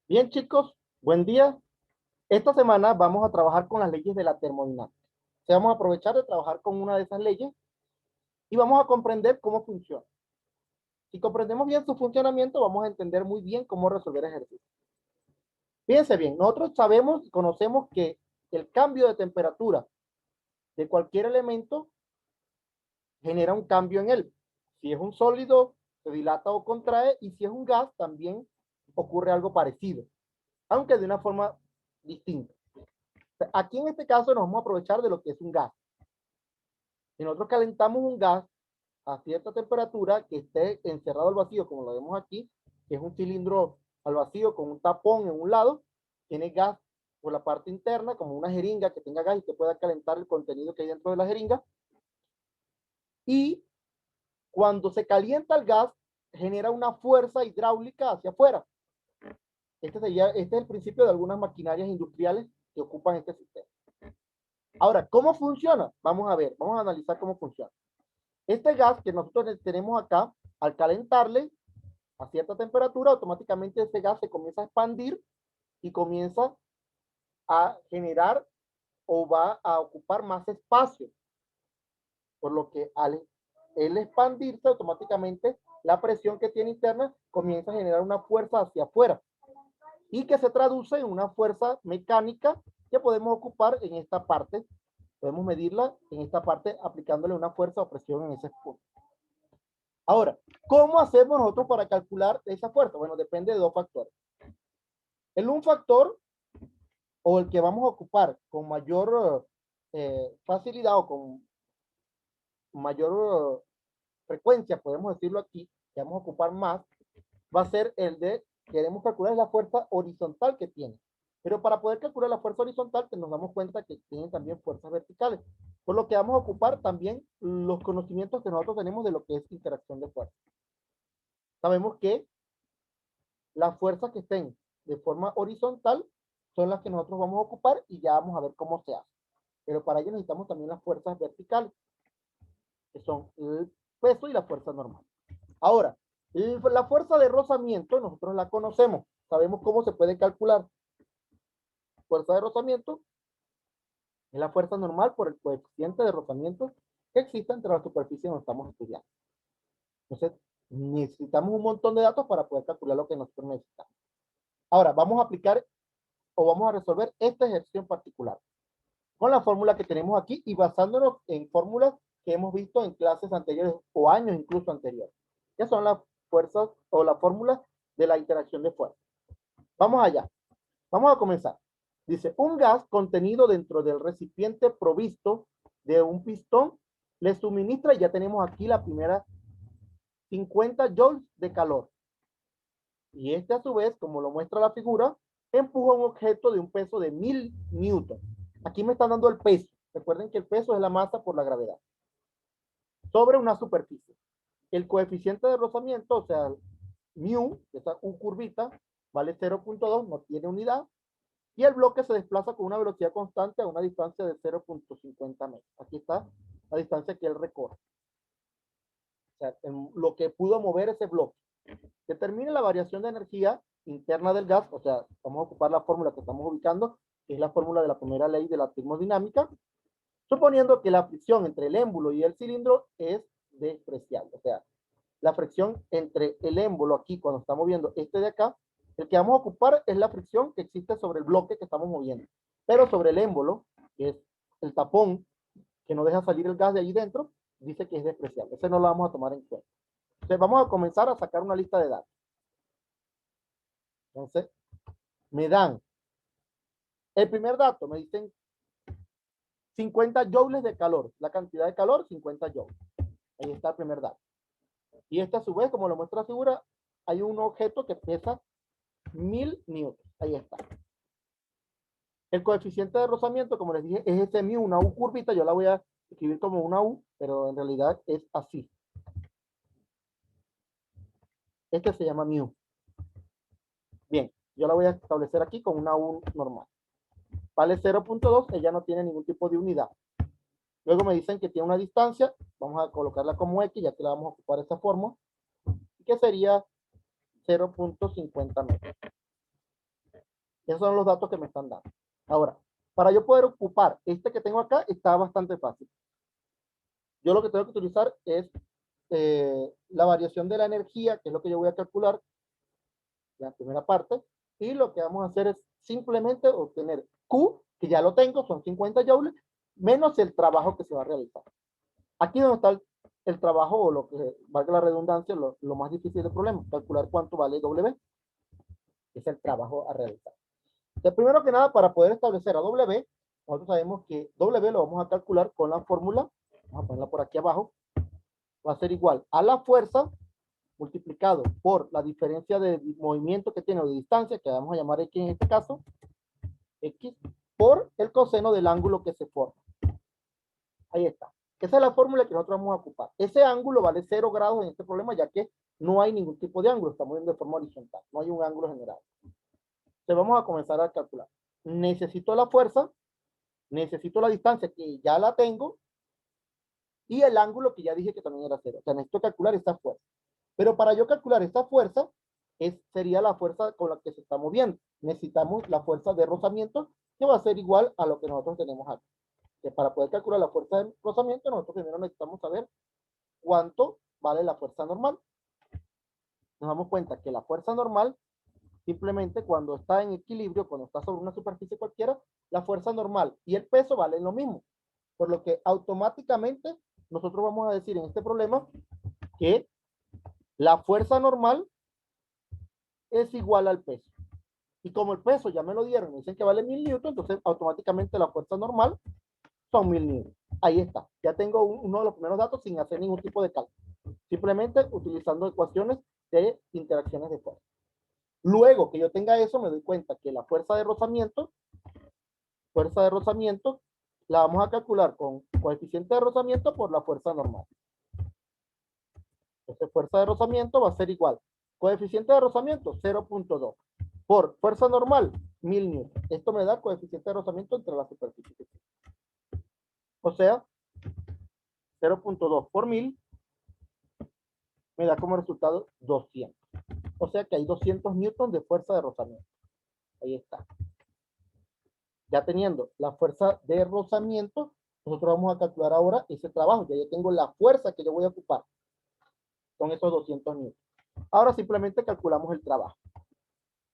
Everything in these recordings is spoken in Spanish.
Bien, chicos, buen día. Esta semana vamos a trabajar con las leyes de la termodinámica. Vamos a aprovechar de trabajar con una de esas leyes y vamos a comprender cómo funciona. Si comprendemos bien su funcionamiento, vamos a entender muy bien cómo resolver ejercicios. Fíjense bien, nosotros sabemos y conocemos que el cambio de temperatura de cualquier elemento genera un cambio en él. Si es un sólido, se dilata o contrae, y si es un gas, también ocurre algo parecido, aunque de una forma distinta. Aquí en este caso nos vamos a aprovechar de lo que es un gas. Si nosotros calentamos un gas a cierta temperatura que esté encerrado al vacío, como lo vemos aquí, que es un cilindro al vacío con un tapón en un lado, tiene gas por la parte interna, como una jeringa que tenga gas y que pueda calentar el contenido que hay dentro de la jeringa. Y cuando se calienta el gas, genera una fuerza hidráulica hacia afuera. Este es el principio de algunas maquinarias industriales que ocupan este sistema. Ahora, ¿cómo funciona? Vamos a ver, vamos a analizar cómo funciona. Este gas que nosotros tenemos acá, al calentarle a cierta temperatura, automáticamente ese gas se comienza a expandir y comienza a generar o va a ocupar más espacio. Por lo que al el expandirse, automáticamente la presión que tiene interna comienza a generar una fuerza hacia afuera y que se traduce en una fuerza mecánica que podemos ocupar en esta parte. Podemos medirla en esta parte aplicándole una fuerza o presión en ese punto. Ahora, ¿cómo hacemos nosotros para calcular esa fuerza? Bueno, depende de dos factores. El un factor, o el que vamos a ocupar con mayor facilidad o con mayor frecuencia, podemos decirlo aquí, que vamos a ocupar más, va a ser el de, queremos calcular la fuerza horizontal que tiene. Pero para poder calcular la fuerza horizontal, nos damos cuenta que tienen también fuerzas verticales. Por lo que vamos a ocupar también los conocimientos que nosotros tenemos de lo que es interacción de fuerza. Sabemos que las fuerzas que estén de forma horizontal son las que nosotros vamos a ocupar y ya vamos a ver cómo se hace. Pero para ello necesitamos también las fuerzas verticales, que son el peso y la fuerza normal. Ahora, la fuerza de rozamiento nosotros la conocemos, sabemos cómo se puede calcular. Fuerza de rozamiento es la fuerza normal por el coeficiente de rozamiento que existe entre la superficie donde estamos estudiando. Entonces, necesitamos un montón de datos para poder calcular lo que nosotros necesitamos. Ahora, vamos a aplicar o vamos a resolver este ejercicio en particular con la fórmula que tenemos aquí y basándonos en fórmulas que hemos visto en clases anteriores o años incluso anteriores, que son las fuerzas o la fórmula de la interacción de fuerza. Vamos allá. Vamos a comenzar. Dice, un gas contenido dentro del recipiente provisto de un pistón le suministra, y ya tenemos aquí la primera, 50 joules de calor. Y este a su vez, como lo muestra la figura, empuja un objeto de un peso de 1000 newton. Aquí me están dando el peso. Recuerden que el peso es la masa por la gravedad. Sobre una superficie. El coeficiente de rozamiento, o sea, mu, esa U curvita, vale 0.2, no tiene unidad. Y el bloque se desplaza con una velocidad constante a una distancia de 0.50 metros. Aquí está la distancia que él recorre. O sea, lo que pudo mover ese bloque. Determine la variación de energía interna del gas, o sea, vamos a ocupar la fórmula que estamos ubicando, que es la fórmula de la primera ley de la termodinámica, suponiendo que la fricción entre el émbolo y el cilindro es despreciable. O sea, la fricción entre el émbolo aquí, cuando estamos viendo este de acá, el que vamos a ocupar es la fricción que existe sobre el bloque que estamos moviendo. Pero sobre el émbolo, que es el tapón que no deja salir el gas de ahí dentro, dice que es despreciable. Ese no lo vamos a tomar en cuenta. Entonces vamos a comenzar a sacar una lista de datos. Entonces, me dan el primer dato, me dicen 50 joules de calor. La cantidad de calor, 50 joules. Ahí está el primer dato. Y este a su vez, como lo muestra la figura, hay un objeto que pesa 1000 newtons. Ahí está. El coeficiente de rozamiento, como les dije, es ese mu, una U curvita. Yo la voy a escribir como una U, pero en realidad es así. Este se llama mu. Bien, yo la voy a establecer aquí con una U normal. Vale 0.2, ella no tiene ningún tipo de unidad. Luego me dicen que tiene una distancia, vamos a colocarla como X, ya que la vamos a ocupar esta forma, que sería 0.50 metros. Esos son los datos que me están dando. Ahora, para yo poder ocupar este que tengo acá, está bastante fácil. Yo lo que tengo que utilizar es la variación de la energía, que es lo que yo voy a calcular, la primera parte, y lo que vamos a hacer es simplemente obtener Q, que ya lo tengo, son 50 joules, menos el trabajo que se va a realizar. Aquí es donde está el trabajo, o lo que valga la redundancia, lo más difícil del problema, calcular cuánto vale W, que es el trabajo a realizar. Entonces, primero que nada, para poder establecer a W, nosotros sabemos que W lo vamos a calcular con la fórmula, vamos a ponerla por aquí abajo, va a ser igual a la fuerza multiplicado por la diferencia de movimiento que tiene o de distancia, que vamos a llamar X en este caso, X, por el coseno del ángulo que se forma. Ahí está. Esa es la fórmula que nosotros vamos a ocupar. Ese ángulo vale 0 grados en este problema, ya que no hay ningún tipo de ángulo, estamos viendo de forma horizontal, no hay un ángulo generado. Entonces vamos a comenzar a calcular. Necesito la fuerza, necesito la distancia que ya la tengo, y el ángulo que ya dije que también era 0. O sea, necesito calcular esta fuerza. Pero para yo calcular esta fuerza, sería la fuerza con la que se está moviendo. Necesitamos la fuerza de rozamiento, que va a ser igual a lo que nosotros tenemos aquí. Que para poder calcular la fuerza de rozamiento, nosotros primero necesitamos saber cuánto vale la fuerza normal. Nos damos cuenta que la fuerza normal, simplemente cuando está en equilibrio, cuando está sobre una superficie cualquiera, la fuerza normal y el peso valen lo mismo. Por lo que automáticamente nosotros vamos a decir en este problema que la fuerza normal es igual al peso. Y como el peso ya me lo dieron, me dicen que vale 1000 newtons, entonces automáticamente la fuerza normal son 1000 newtons. Ahí está. Ya tengo uno de los primeros datos sin hacer ningún tipo de cálculo. Simplemente utilizando ecuaciones de interacciones de fuerza. Luego que yo tenga eso, me doy cuenta que la fuerza de rozamiento la vamos a calcular con coeficiente de rozamiento por la fuerza normal. Entonces, fuerza de rozamiento va a ser igual. Coeficiente de rozamiento, 0.2. Por fuerza normal, 1000 newtons. Esto me da coeficiente de rozamiento entre las superficies. O sea, 0.2 por 1000 me da como resultado 200. O sea que hay 200 newtons de fuerza de rozamiento. Ahí está. Ya teniendo la fuerza de rozamiento, nosotros vamos a calcular ahora ese trabajo. Ya yo tengo la fuerza que yo voy a ocupar. Son esos 200 newtons. Ahora simplemente calculamos el trabajo.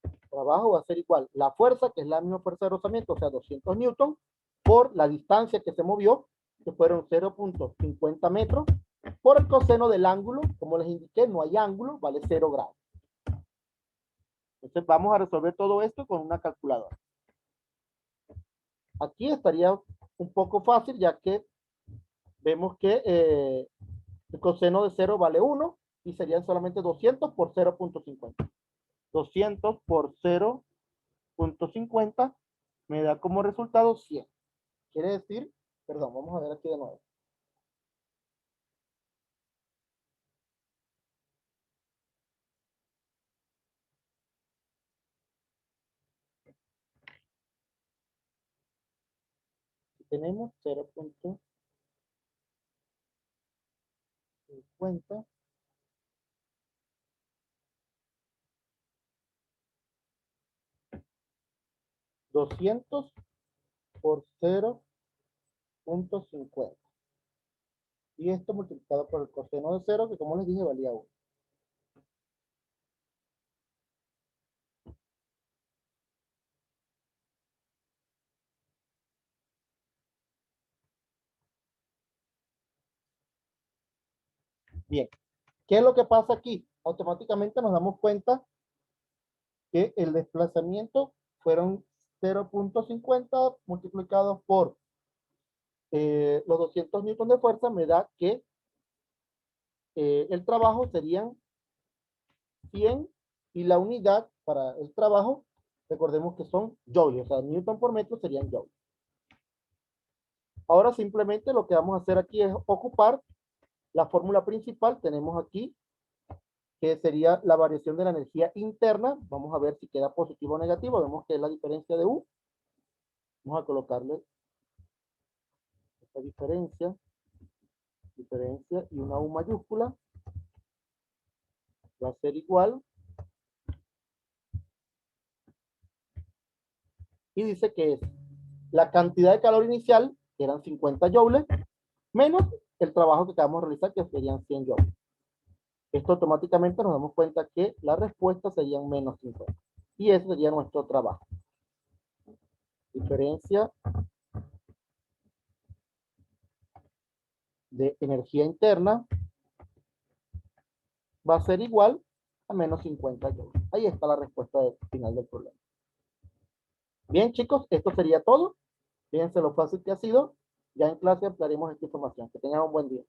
El trabajo va a ser igual la fuerza, que es la misma fuerza de rozamiento, o sea, 200 newtons, por la distancia que se movió, que fueron 0.50 metros, por el coseno del ángulo. Como les indiqué, no hay ángulo, vale 0 grados. Entonces vamos a resolver todo esto con una calculadora. Aquí estaría un poco fácil, ya que vemos que el coseno de 0 vale 1 y serían solamente 200 por 0.50. 200 por 0.50 me da como resultado 100. Quiere decir, perdón, vamos a ver aquí de nuevo. Tenemos 0.50 200 por 0.50. Y esto multiplicado por el coseno de 0, que como les dije valía 1. Bien, ¿qué es lo que pasa aquí? Automáticamente nos damos cuenta que el desplazamiento fueron 0.50 multiplicados por los 200 newtons de fuerza, me da que el trabajo serían 100 y la unidad para el trabajo, recordemos que son joules, o sea, newton por metro serían joules. Ahora simplemente lo que vamos a hacer aquí es ocupar la fórmula principal. Tenemos aquí que sería la variación de la energía interna. Vamos a ver si queda positivo o negativo. Vemos que es la diferencia de U. Vamos a colocarle esta diferencia y una U mayúscula. Va a ser igual y dice que es la cantidad de calor inicial, que eran 50 joules, menos el trabajo que acabamos de realizar, que serían 100 joules. Esto automáticamente nos damos cuenta que la respuesta serían menos 50. Y ese sería nuestro trabajo. Diferencia de energía interna va a ser igual a menos 50 joules. Ahí está la respuesta final del problema. Bien, chicos, esto sería todo. Fíjense lo fácil que ha sido. Ya en clase ampliaremos esta información. Que tengan un buen día.